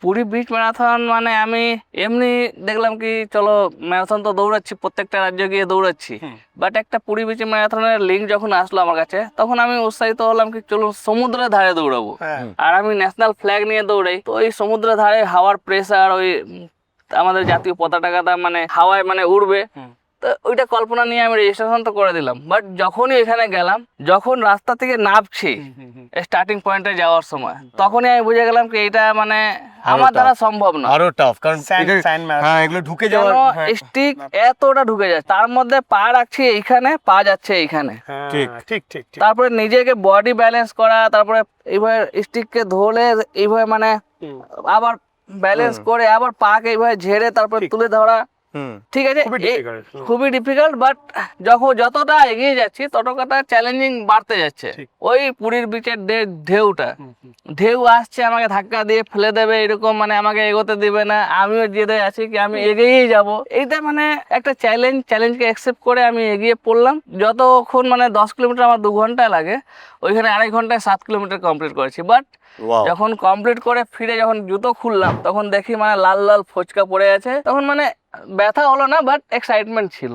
Puri beach marathon মানে আমি এমনি দেখলাম কি চলো ম্যারাথন তো দৌড়াচ্ছি, প্রত্যেকটা রাজ্যে গিয়ে দৌড়াচ্ছি, বাট একটা পুরী বিচ ম্যারাথনের লিঙ্ক যখন আসলো আমার কাছে তখন আমি উৎসাহিত হলাম কি চলো সমুদ্রের ধারে দৌড়াবো। আর আমি ন্যাশনাল ফ্ল্যাগ নিয়ে দৌড়াই, তো ওই সমুদ্রের ধারে হাওয়ার প্রেসার, ওই আমাদের জাতীয় পতাকাটা মানে হাওয়ায় মানে উড়বে, তো ওইটা কল্পনা নিয়ে আমি রেজিস্ট্রেশন তো করে দিলাম। বাট যখনই এখানে গেলাম, যখন রাস্তা থেকে নামছি স্টার্টিং পয়েন্টে যাওয়ার সময়, তখনই আমি বুঝে গেলাম কি এটা মানে আমার দ্বারা সম্ভব না, আরো টাফ, কারণ হ্যাঁ এগুলো ঢুকে যাওয়ার স্টিক এতটা ঢুকে যায়, তার মধ্যে পা রাখছি এইখানে, পা যাচ্ছে এইখানে, ঠিক ঠিক ঠিক ঠিক। তারপরে নিজেকে বডি ব্যালেন্স করা, তারপরে এইভাবে স্টিককে ধরে এইভাবে মানে আবার ব্যালেন্স করে আবার পাকে এইভাবে ঝেড়ে তারপরে তুলে ধরা, ঠিক আছে খুবই ডিফিকাল্ট। বাট যখন যতটা এগিয়ে যাচ্ছি ততটা চ্যালেঞ্জিং বাড়তে যাচ্ছে। ওই পুরীর বিচের ঢেউ আসছে, আমাকে ধাক্কা দিয়ে ফেলে দেবে এরকম, মানে আমাকে এগোতে দিবে না, আমিও জেদে আছি কি আমি এগিয়েই যাব। এইটা মানে একটা চ্যালেঞ্জকে অ্যাকসেপ্ট করে আমি এগিয়ে পড়লাম। যতক্ষণ মানে 10 কিলোমিটার আমার 2 ঘন্টা লাগে, ওইখানে 2.5 ঘন্টায় 7 কিলোমিটার কমপ্লিট করেছি। বাট যখন কমপ্লিট করে ফিরে যখন জুতো খুললাম তখন দেখি মানে লাল লাল ফোচকা পড়ে আছে, তখন মানে ব্যথা হলো না, বাট এক্সাইটমেন্ট ছিল।